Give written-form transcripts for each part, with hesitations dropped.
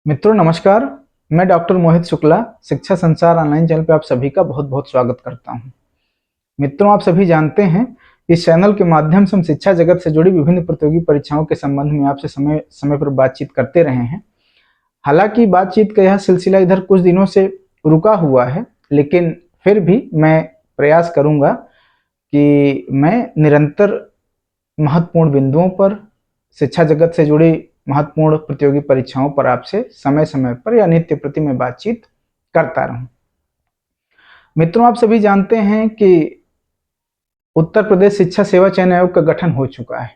मित्रों नमस्कार। मैं डॉक्टर मोहित शुक्ला शिक्षा संसार ऑनलाइन चैनल पे आप सभी का बहुत बहुत स्वागत करता हूं। मित्रों, आप सभी जानते हैं इस चैनल के माध्यम से हम शिक्षा जगत से जुड़ी विभिन्न प्रतियोगी परीक्षाओं के संबंध में आपसे समय समय पर बातचीत करते रहे हैं। हालांकि बातचीत का यह सिलसिला इधर कुछ दिनों से रुका हुआ है, लेकिन फिर भी मैं प्रयास करूंगा कि मैं निरंतर महत्वपूर्ण बिंदुओं पर, शिक्षा जगत से जुड़ी महत्वपूर्ण प्रतियोगी परीक्षाओं पर आपसे समय समय पर या नित्य प्रति में बातचीत करता रहूं। मित्रों, आप सभी जानते हैं कि उत्तर प्रदेश शिक्षा सेवा चयन आयोग का गठन हो चुका है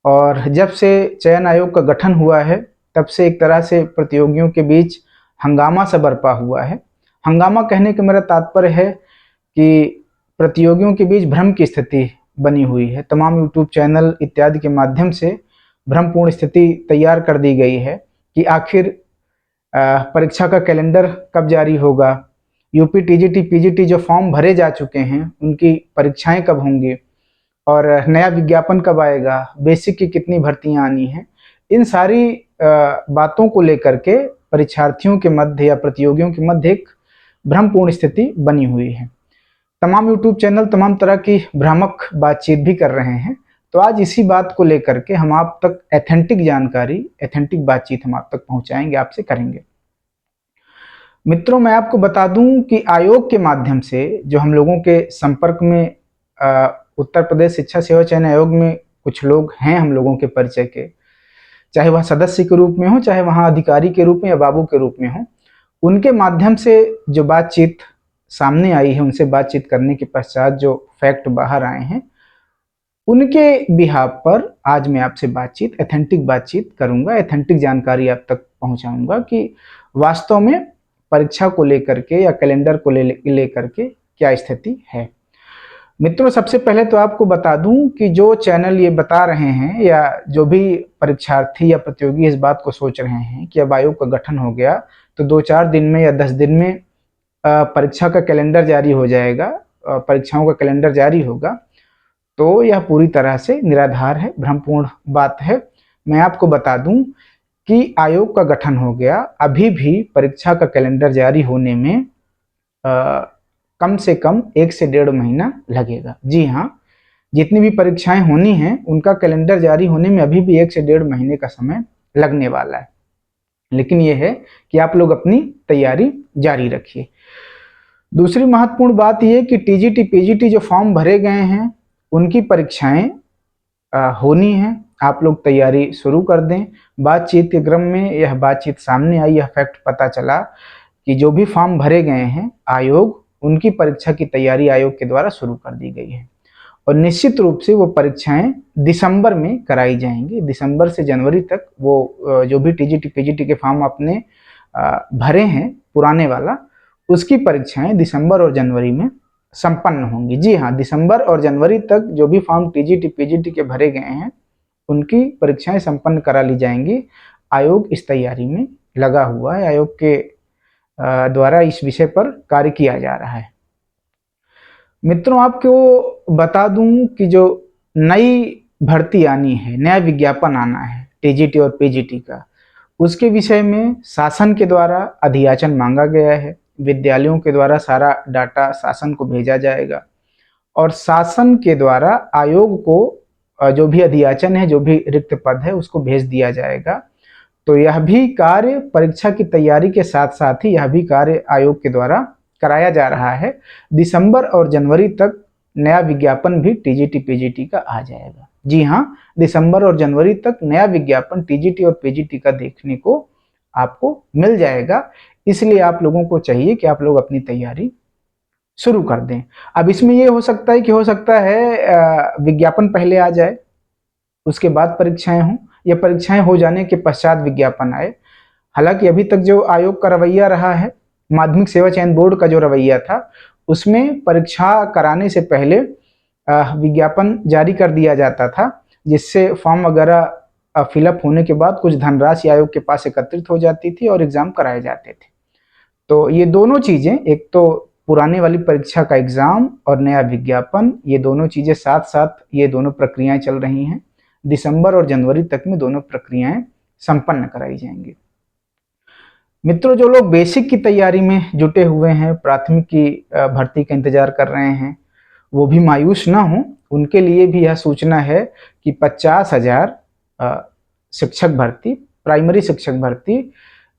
और जब से चयन आयोग का गठन हुआ है तब से एक तरह से प्रतियोगियों के बीच हंगामा सा बरपा हुआ है। हंगामा कहने का मेरा तात्पर्य है कि प्रतियोगियों के बीच भ्रम की स्थिति बनी हुई है। तमाम यूट्यूब चैनल इत्यादि के माध्यम से भ्रमपूर्ण स्थिति तैयार कर दी गई है कि आखिर परीक्षा का कैलेंडर कब जारी होगा, यूपी टीजीटी पीजीटी जो फॉर्म भरे जा चुके हैं उनकी परीक्षाएं कब होंगी और नया विज्ञापन कब आएगा, बेसिक की कितनी भर्तियां आनी हैं। इन सारी बातों को लेकर के परीक्षार्थियों के मध्य या प्रतियोगियों के मध्य एक भ्रमपूर्ण स्थिति बनी हुई है। तमाम यूट्यूब चैनल तमाम तरह की भ्रामक बातचीत भी कर रहे हैं। तो आज इसी बात को लेकर के हम आप तक एथेंटिक जानकारी, एथेंटिक बातचीत हम आप तक पहुंचाएंगे, आपसे करेंगे। मित्रों, मैं आपको बता दूं कि आयोग के माध्यम से जो हम लोगों के संपर्क में उत्तर प्रदेश शिक्षा सेवा चयन आयोग में कुछ लोग हैं हम लोगों के परिचय के, चाहे वह सदस्य के रूप में हो, चाहे वहां अधिकारी के रूप में या बाबू के रूप में हो, उनके माध्यम से जो बातचीत सामने आई है, उनसे बातचीत करने के पश्चात जो फैक्ट बाहर आए हैं, उनके बिहाफ पर आज मैं आपसे बातचीत, एथेंटिक बातचीत करूंगा, एथेंटिक जानकारी आप तक पहुंचाऊंगा कि वास्तव में परीक्षा को लेकर के या कैलेंडर को लेकर के क्या स्थिति है। मित्रों, सबसे पहले तो आपको बता दूं कि जो चैनल ये बता रहे हैं या जो भी परीक्षार्थी या प्रतियोगी इस बात को सोच रहे हैं कि अब आयोग का गठन हो गया तो 2-4 दिन में या 10 दिन में परीक्षा का कैलेंडर जारी हो जाएगा, परीक्षाओं का कैलेंडर जारी होगा, तो यह पूरी तरह से निराधार है, भ्रमपूर्ण बात है। मैं आपको बता दूं कि आयोग का गठन हो गया, अभी भी परीक्षा का कैलेंडर जारी होने में कम से कम 1 से 1.5 महीना लगेगा। जी हाँ, जितनी भी परीक्षाएं होनी हैं उनका कैलेंडर जारी होने में अभी भी 1 से 1.5 महीने का समय लगने वाला है। लेकिन यह है कि आप लोग अपनी तैयारी जारी रखिए। दूसरी महत्वपूर्ण बात यह कि टीजीटी पीजीटी जो फॉर्म भरे गए हैं उनकी परीक्षाएं होनी है। आप लोग तैयारी शुरू कर दें। बातचीत के क्रम में यह बातचीत सामने आई, यह फैक्ट पता चला कि जो भी फॉर्म भरे गए हैं आयोग उनकी परीक्षा की तैयारी आयोग के द्वारा शुरू कर दी गई है और निश्चित रूप से वो परीक्षाएं दिसंबर में कराई जाएंगी। दिसंबर से जनवरी तक वो जो भी टीजीटी पीजीटी के फॉर्म आपने भरे हैं पुराने वाला, उसकी परीक्षाएं दिसंबर और जनवरी में संपन्न होंगी। जी हाँ, दिसंबर और जनवरी तक जो भी फॉर्म टीजीटी पीजीटी के भरे गए हैं उनकी परीक्षाएं संपन्न करा ली जाएंगी। आयोग इस तैयारी में लगा हुआ है, आयोग के द्वारा इस विषय पर कार्य किया जा रहा है। मित्रों, आपको बता दूं कि जो नई भर्ती आनी है, नया विज्ञापन आना है टीजीटी और पीजीटी का, उसके विषय में शासन के द्वारा अधियाचन मांगा गया है। विद्यालयों के द्वारा सारा डाटा शासन को भेजा जाएगा और शासन के द्वारा आयोग को जो भी अधियाचन है, जो भी रिक्त पद है, उसको भेज दिया जाएगा। तो यह भी कार्य परीक्षा की तैयारी के साथ साथ ही यह भी कार्य आयोग के द्वारा कराया जा रहा है। दिसंबर और जनवरी तक नया विज्ञापन भी टीजीटी पीजीटी का आ जाएगा। जी हाँ, दिसंबर और जनवरी तक नया विज्ञापन टीजीटी और पीजीटी का देखने को आपको मिल जाएगा। इसलिए आप लोगों को चाहिए कि आप लोग अपनी तैयारी शुरू कर दें। अब इसमें ये हो सकता है कि विज्ञापन पहले आ जाए, उसके बाद परीक्षाएं हों, या परीक्षाएं हो जाने के पश्चात विज्ञापन आए। हालांकि अभी तक जो आयोग का रवैया रहा है, माध्यमिक सेवा चयन बोर्ड का जो रवैया था, उसमें परीक्षा कराने से पहले विज्ञापन जारी कर दिया जाता था, जिससे फॉर्म वगैरह फिलअप होने के बाद कुछ धनराशि आयोग के पास एकत्रित हो जाती थी और एग्जाम कराए जाते थे। तो ये दोनों चीजें, एक तो पुराने वाली परीक्षा का एग्जाम और नया विज्ञापन, ये दोनों चीजें साथ साथ ये दोनों प्रक्रियाएं चल रही हैं। दिसंबर और जनवरी तक में दोनों प्रक्रियाएं संपन्न कराई जाएंगी। मित्रों, जो लोग बेसिक की तैयारी में जुटे हुए हैं, प्राथमिक की भर्ती का इंतजार कर रहे हैं, वो भी मायूस ना हो। उनके लिए भी यह सूचना है कि 50,000 शिक्षक भर्ती, प्राइमरी शिक्षक भर्ती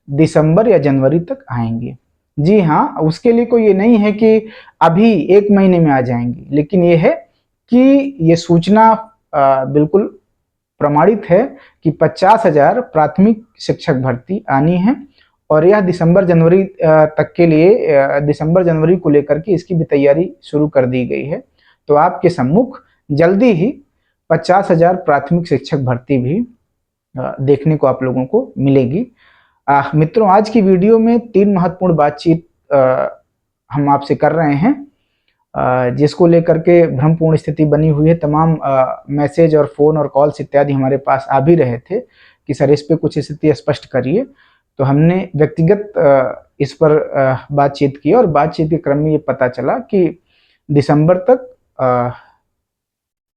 दिसंबर या जनवरी तक आएंगे। जी हाँ, उसके लिए कोई ये नहीं है कि अभी 1 महीने में आ जाएंगी, लेकिन ये है कि ये सूचना बिल्कुल प्रमाणित है कि 50,000 प्राथमिक शिक्षक भर्ती आनी है और यह दिसंबर जनवरी तक के लिए, दिसंबर जनवरी को लेकर के इसकी भी तैयारी शुरू कर दी गई है। तो आपके सम्मुख जल्दी ही 50,000 प्राथमिक शिक्षक भर्ती भी देखने को आप लोगों को मिलेगी। मित्रों, आज की वीडियो में 3 महत्वपूर्ण बातचीत हम आपसे कर रहे हैं, जिसको लेकर के भ्रमपूर्ण स्थिति बनी हुई है। तमाम मैसेज और फोन और कॉल्स इत्यादि हमारे पास आ भी रहे थे कि सर इस पे कुछ स्थिति स्पष्ट करिए। तो हमने व्यक्तिगत इस पर बातचीत की और बातचीत के क्रम में ये पता चला कि दिसंबर तक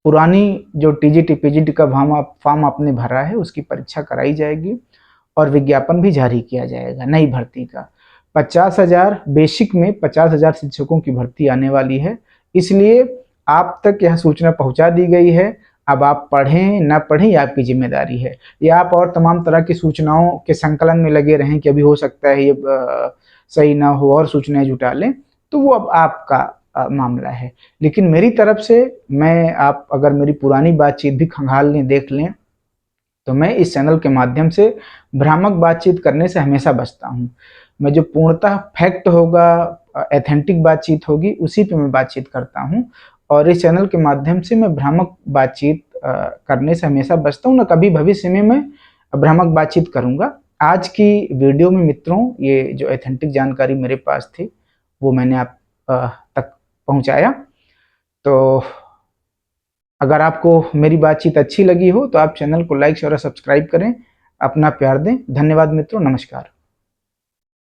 पुरानी जो टीजीटी पीजीटी का फॉर्म आपने भरा है उसकी परीक्षा कराई जाएगी और विज्ञापन भी जारी किया जाएगा नई भर्ती का। 50,000 बेसिक में 50,000 शिक्षकों की भर्ती आने वाली है, इसलिए आप तक यह सूचना पहुंचा दी गई है। अब आप पढ़ें ना पढ़ें ये आपकी जिम्मेदारी है, या आप और तमाम तरह की सूचनाओं के संकलन में लगे रहें कि अभी हो सकता है ये सही ना हो और सूचनाएं जुटा लें, तो वो अब आपका मामला है। लेकिन मेरी तरफ से आप अगर मेरी पुरानी बातचीत भी खंगाल लें, देख लें, तो मैं इस चैनल के माध्यम से भ्रामक बातचीत करने से हमेशा बचता हूँ। मैं जो पूर्णतः फैक्ट होगा, एथेंटिक बातचीत होगी, उसी पे मैं बातचीत करता हूँ और इस चैनल के माध्यम से मैं भ्रामक बातचीत करने से हमेशा बचता हूँ। ना कभी भविष्य में मैं भ्रामक बातचीत करूँगा। आज की वीडियो में मित्रों, ये जो एथेंटिक जानकारी मेरे पास थी वो मैंने आप तक पहुँचाया। तो अगर आपको मेरी बातचीत अच्छी लगी हो तो आप चैनल को लाइक शेयर और सब्सक्राइब करें, अपना प्यार दें। धन्यवाद मित्रों, नमस्कार।